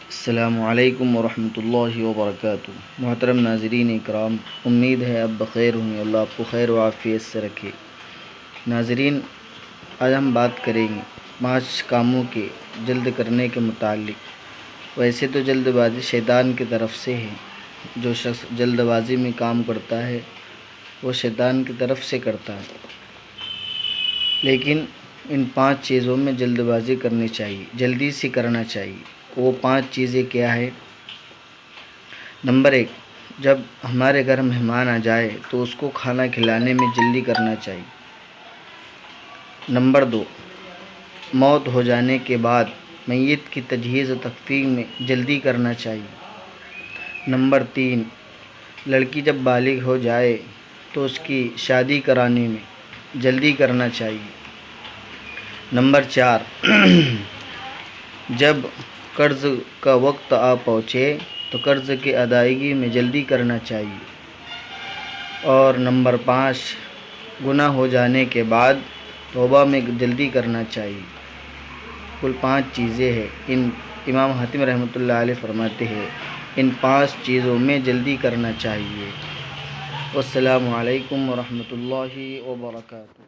السلام علیکم ورحمۃ اللہ وبرکاتہ۔ محترم ناظرین اکرام، امید ہے اب بخیر ہوں گے، اللہ آپ کو خیر و عافیت سے رکھے۔ ناظرین، آج ہم بات کریں گے 5 کاموں کے جلد کرنے کے متعلق۔ ویسے تو جلد بازی شیطان کی طرف سے ہے، جو شخص جلد بازی میں کام کرتا ہے وہ شیطان کی طرف سے کرتا ہے، لیکن ان 5 چیزوں میں جلد بازی کرنی چاہیے، جلدی سے کرنا چاہیے۔ وہ 5 چیزیں کیا ہے؟ نمبر 1، جب ہمارے گھر مہمان آ جائے تو اس کو کھانا کھلانے میں جلدی کرنا چاہیے۔ نمبر 2، موت ہو جانے کے بعد میت کی تجہیز و تکفین میں جلدی کرنا چاہیے۔ نمبر 3، لڑکی جب بالغ ہو جائے تو اس کی شادی کرانے میں جلدی کرنا چاہیے۔ نمبر 4، جب قرض کا وقت آ پہنچے تو قرض کی ادائیگی میں جلدی کرنا چاہیے۔ اور نمبر 5، گناہ ہو جانے کے بعد توبہ میں جلدی کرنا چاہیے۔ کل 5 چیزیں ہیں۔ ان امام حاتم رحمۃ اللہ علیہ فرماتے ہیں ان 5 چیزوں میں جلدی کرنا چاہیے۔ والسلام علیکم ورحمۃ اللہ وبرکاتہ۔